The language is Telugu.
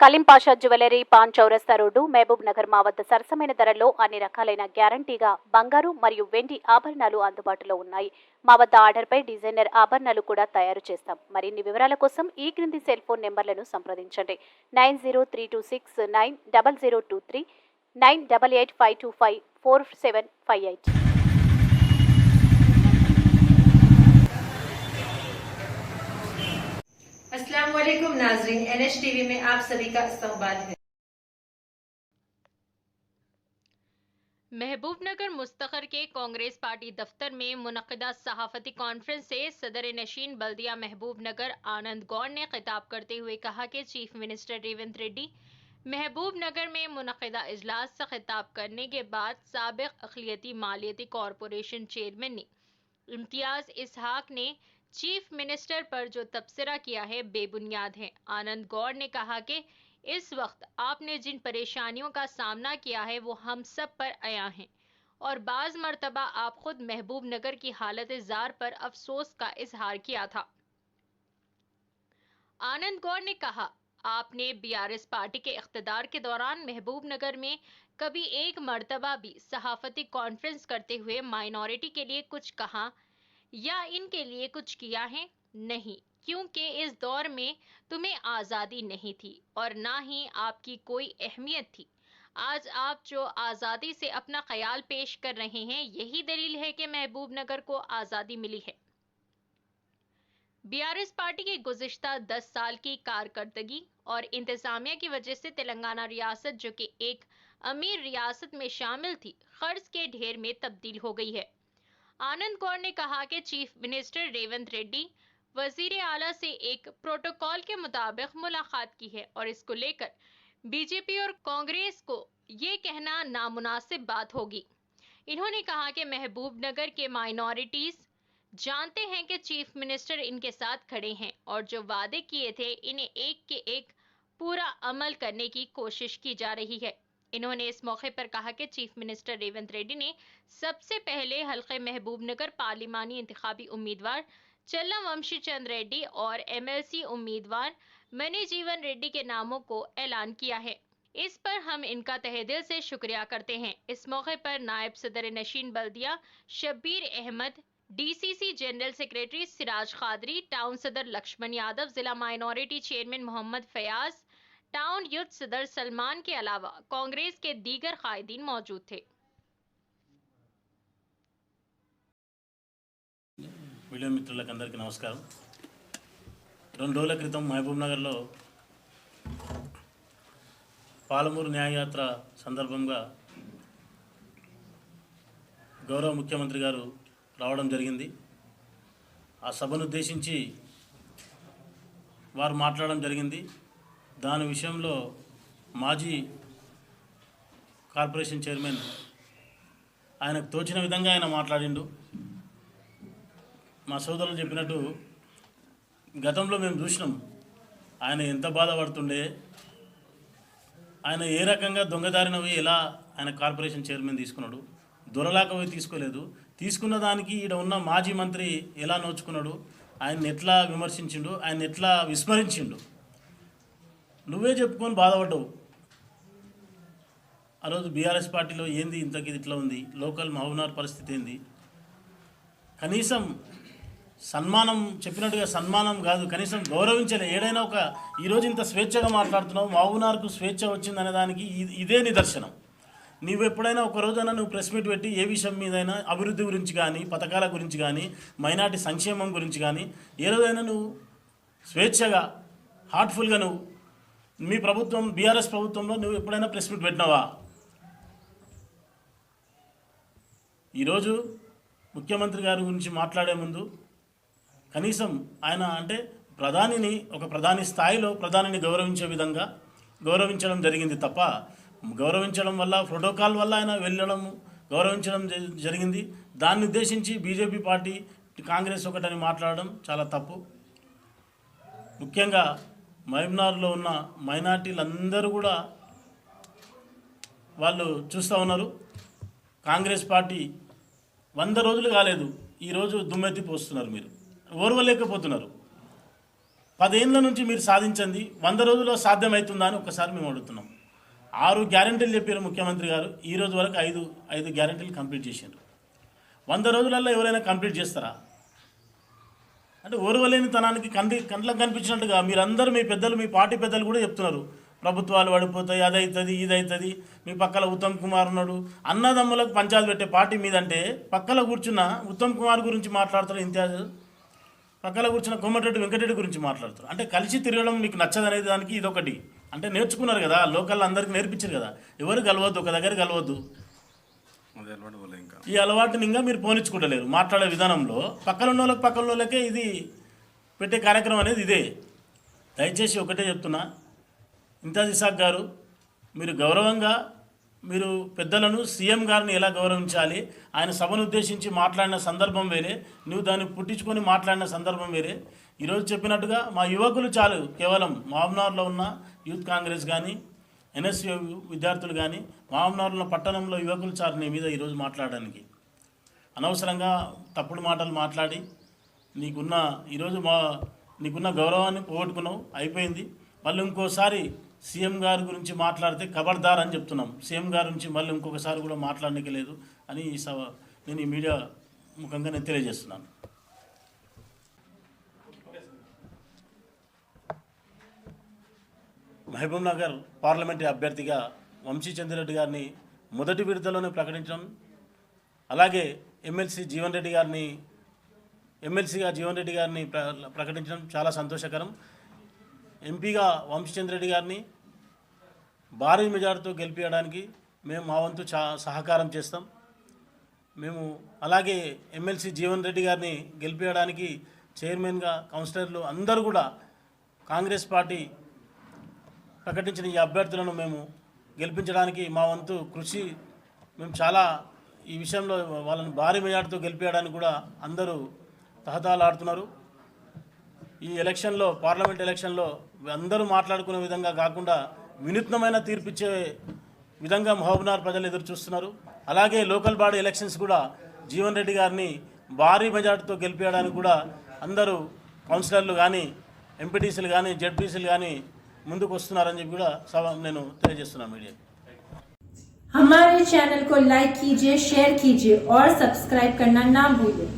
సలీం పాషా జ్యువెలరీ పాన్ చౌరస్తా రోడ్డు మహబూబ్ నగర్ మా వద్ద సరసమైన ధరల్లో అన్ని రకాలైన గ్యారంటీగా బంగారు మరియు వెండి ఆభరణాలు అందుబాటులో ఉన్నాయి. మా వద్ద ఆర్డర్పై డిజైనర్ ఆభరణాలు కూడా తయారు చేస్తాం. మరిన్ని వివరాల కోసం ఈ క్రింది సెల్ ఫోన్ నెంబర్లను సంప్రదించండి. 9032690023 9885254758. अस्सलाम वालेकुम नाज़रीन, NH टीवी में आप सभी का इस्तकबाल है। महबूबनगर मुस्तखर के कांग्रेस पार्टी दफ्तर में मुनक़िदा सहाफ़ती कॉन्फ्रेंस से सदर नशीन बल्दिया महबूबनगर आनंद गौड़ ने खिताब करते हुए कहा कि चीफ मिनिस्टर रेवंत रेड्डी महबूबनगर में मुनक़िदा इजलास से खिताब करने के बाद साबिक़ अक़लियती मालियती कॉरपोरेशन चेयरमैन ने इम्तियाज़ इसहाक ने चीफ मिनिस्टर पर जो तबसरा किया है बेबुनियाद है। आनंद गौड़ ने कहा कि इस वक्त आपने जिन परेशानियों का सामना किया है वो हम सब पर आया है और बाज़ मरतबा आप खुद महबूब नगर की हालत ज़ार पर अफसोस का इजहार किया था। आनंद गौड़ ने कहा, आपने बीआरएस पार्टी के इख्तिदार के दौरान महबूब नगर में कभी एक मरतबा भी सहाफ़ती कॉन्फ्रेंस करते हुए माइनॉरिटी के लिए कुछ कहा या इनके लिए कुछ किया है? नहीं, क्योंकि इस दौर में तुम्हें आज़ादी नहीं थी और ना ही आपकी कोई अहमियत थी। आज आप जो आज़ादी से अपना ख्याल पेश कर रहे हैं, यही दलील है कि महबूब नगर को आज़ादी मिली है। बीआरएस पार्टी के गुज़िश्ता 10 साल की कारकर्दगी और इंतजामिया की वजह से तेलंगाना रियासत, जो कि एक अमीर रियासत में शामिल थी, कर्ज के ढेर में तब्दील हो गई है। आनंद गौड़ ने कहा कि चीफ मिनिस्टर रेवंत रेड्डी वजीर आला से एक प्रोटोकॉल के मुताबिक मुलाकात की है और इसको लेकर बीजेपी और कांग्रेस को ये कहना नामुनासिब बात होगी। इन्होंने कहा कि महबूब नगर के माइनॉरिटीज जानते हैं कि चीफ मिनिस्टर इनके साथ खड़े हैं और जो वादे किए थे इन्हें एक के एक पूरा अमल करने की कोशिश की जा रही है। इन्होंने इस मौके पर कहा कि चीफ मिनिस्टर रेवंत रेड्डी ने सबसे पहले हल्के महबूब नगर पार्लिमानी इंतखाबी उम्मीदवार चल्ला वंशी चंद रेड्डी और एमएलसी उम्मीदवार मनी जीवन रेड्डी के नामों को ऐलान किया है। इस पर हम इनका तहे दिल से शुक्रिया करते हैं। इस मौके पर नायब सदर नशीन बल्दिया Shabbir Ahmed, DCC general secretary Siraj Khadri, town सदर लक्ष्मण यादव, जिला minority chairman Mohammad Fayaz, town youth सदर सलमान के अलावा कांग्रेस के दीगर कायदीन मौजूद थे। वीडियो मित्रुలకు అందరికీ నమస్కారం। 2 రోజుల క్రితం మహబూబ్ నగర్లో పాలమూరు న్యాయయాత్ర సందర్భంగా గౌరవ ముఖ్యమంత్రి గారు రావడం జరిగింది। ఆ సభను ఉద్దేశించి వారు మాట్లాడడం జరిగింది। దాని విషయంలో మాజీ కార్పొరేషన్ చైర్మన్ ఆయనకు తోచిన విధంగా ఆయన మాట్లాడిండు। మా సోదరులు చెప్పినట్టు గతంలో మేము చూసినాం ఆయన ఎంత బాధపడుతుండే, ఆయన ఏ రకంగా దొంగదారిన పోయి ఎలా ఆయన కార్పొరేషన్ చైర్మన్ తీసుకున్నాడు, దొరలాక పోయి తీసుకోలేదు, తీసుకున్న దానికి ఈడ ఉన్న మాజీ మంత్రి ఎలా నోచుకున్నాడు, ఆయన్ని ఎట్లా విమర్శించిండు, ఆయన ఎట్లా విస్మరించిండు। నువ్వే చెప్పుకొని బాధపడ్డావు। ఆ రోజు బీఆర్ఎస్ పార్టీలో ఏంది ఇంతకి ఇట్లా ఉంది, లోకల్ మహబూబ్నగర్ పరిస్థితి ఏంది, కనీసం సన్మానం చెప్పినట్టుగా సన్మానం కాదు, కనీసం గౌరవించలే। ఏడైనా ఒక ఈరోజు ఇంత స్వేచ్ఛగా మాట్లాడుతున్నావు, మహబూబ్నగర్కు స్వేచ్ఛ వచ్చిందనే దానికి ఇదే నిదర్శనం। నువ్వు ఎప్పుడైనా ఒక రోజైనా నువ్వు ప్రెస్ మీట్ పెట్టి ఏ విషయం మీదైనా అభివృద్ధి గురించి కానీ, పథకాల గురించి కానీ, మైనార్టీ సంక్షేమం గురించి కానీ ఏ రోజైనా నువ్వు స్వేచ్ఛగా హార్ట్ఫుల్గా నువ్వు మీ ప్రభుత్వం బీఆర్ఎస్ ప్రభుత్వంలో నువ్వు ఎప్పుడైనా ప్రెస్ మీట్ పెట్టినావా? ఈరోజు ముఖ్యమంత్రి గారి గురించి మాట్లాడే ముందు కనీసం ఆయన అంటే ప్రధానిని ఒక ప్రధాని స్థాయిలో ప్రధానిని గౌరవించే విధంగా గౌరవించడం జరిగింది తప్ప, గౌరవించడం వల్ల ప్రోటోకాల్ వల్ల ఆయన వెళ్ళడం గౌరవించడం జరిగింది। దాన్ని ఉద్దేశించి బీజేపీ పార్టీ కాంగ్రెస్ ఒకటని మాట్లాడడం చాలా తప్పు। ముఖ్యంగా మహబూబ్నగర్లో ఉన్న మైనార్టీలందరూ కూడా వాళ్ళు చూస్తూ ఉన్నారు। కాంగ్రెస్ పార్టీ 100 రోజులు కాలేదు, ఈరోజు దుమ్మెత్తి పోస్తున్నారు, మీరు ఓర్వలేకపోతున్నారు। 10 ఏళ్ళ నుంచి మీరు సాధించింది 100 రోజుల్లో సాధ్యమవుతుందా అని ఒకసారి మేము అడుగుతున్నాం. 6 గ్యారెంటీలు చెప్పారు ముఖ్యమంత్రి గారు, ఈ రోజు వరకు 5 గ్యారెంటీలు కంప్లీట్ చేశారు. 100 రోజులలో ఎవరైనా కంప్లీట్ చేస్తారా? అంటే ఓర్వలేని తనానికి కంట్లకు కనిపించినట్టుగా మీరందరూ, మీ పెద్దలు, మీ పార్టీ పెద్దలు కూడా చెప్తున్నారు, ప్రభుత్వాలు పడిపోతాయి, అదవుతుంది, ఇదవుతుంది. మీ పక్కల ఉత్తమ్ కుమార్ ఉన్నాడు, అన్నదమ్ములకు పంచాయతీ పెట్టే పార్టీ మీదంటే పక్కల కూర్చున్న ఉత్తమ్ కుమార్ గురించి మాట్లాడుతారు ఇంతియాజ్, పక్కన కూర్చున్న కోమటిరెడ్డి వెంకటరెడ్డి గురించి మాట్లాడుతారు. అంటే కలిసి తిరగడం మీకు నచ్చదనేది దానికి ఇదొకటి. అంటే నేర్చుకున్నారు కదా, లోకల్ అందరికీ నేర్పించారు కదా, ఎవరు కలవద్దు, ఒక దగ్గర కలవద్దు. ఈ అలవాటుని ఇంకా మీరు పోనిచ్చుకుంటలేరు. మాట్లాడే విధానంలో పక్కన వాళ్ళకే ఇది పెట్టే కార్యక్రమం అనేది ఇదే. దయచేసి ఒకటే చెప్తున్నా, ఇంతియాజ్ ఇసాక్ గారు, మీరు గౌరవంగా మీరు పెద్దలను, సీఎం గారిని ఎలా గౌరవించాలి, ఆయన సభను ఉద్దేశించి మాట్లాడిన సందర్భం వేరే, నువ్వు దాన్ని పుట్టించుకొని మాట్లాడిన సందర్భం వేరే. ఈరోజు చెప్పినట్టుగా మా యువకులు చాలు, కేవలం మహబూబ్నగర్లో ఉన్న యూత్ కాంగ్రెస్ కానీ, ఎన్ఎస్యూ విద్యార్థులు కానీ, మహబూబ్నగర్లో పట్టణంలో యువకులు చాలు నీ మీద ఈరోజు మాట్లాడడానికి. అనవసరంగా తప్పుడు మాటలు మాట్లాడి నీకున్న గౌరవాన్ని పోగొట్టుకున్నావు, అయిపోయింది. మళ్ళీ ఇంకోసారి సీఎం గారి గురించి మాట్లాడితే ఖబర్దార్ అని చెప్తున్నాం. సీఎం గారి గురించి మళ్ళీ ఇంకొకసారి కూడా మాట్లాడడానికి లేదు అని నేను ఈ మీడియా ముఖంగా నేను తెలియజేస్తున్నాను. మహబూబ్ నగర్ పార్లమెంటరీ అభ్యర్థిగా వంశీ చంద్రెడ్డి గారిని మొదటి విడతలోనే ప్రకటించడం, అలాగే ఎమ్మెల్సీగా జీవన్ రెడ్డి గారిని ప్రకటించడం చాలా సంతోషకరం. ఎంపీగా వంశీ చంద్రెడ్డి గారిని భారీ మెజార్టీతో గెలిపించడానికి మేము మా వంతు సహకారం చేస్తాం. మేము అలాగే ఎమ్మెల్సీ జీవన్ రెడ్డి గారిని గెలిపించడానికి చైర్మన్గా కౌన్సిలర్లు అందరూ కూడా కాంగ్రెస్ పార్టీ ప్రకటించిన ఈ అభ్యర్థులను మేము గెలిపించడానికి మా వంతు కృషి మేము చాలా ఈ విషయంలో వాళ్ళని భారీ మెజార్టీతో గెలిపించడానికి కూడా అందరూ తహతహలాడుతున్నారు. ఈ ఎలక్షన్లో, పార్లమెంట్ ఎలక్షన్లో అందరూ మాట్లాడుకునే విధంగా కాకుండా వినూత్నమైన తీర్పిచ్చే విధంగా మహబూబ్నగర్ ప్రజలు ఎదురు చూస్తున్నారు. అలాగే లోకల్ బాడీ ఎలక్షన్స్ కూడా జీవన్ రెడ్డి గారిని భారీ మెజార్టీతో గెలిపించడానికి కూడా అందరూ కౌన్సిలర్లు కానీ, ఎంపీటీసీలు కానీ, జెడ్పీసీలు కానీ ముందుకు వస్తున్నారని చెప్పి కూడా నేను తెలియజేస్తున్నాను మీడియా. हमारे चैनल को लाइक कीजिए, शेयर कीजिए और सब्सक्राइब करना ना भूलें।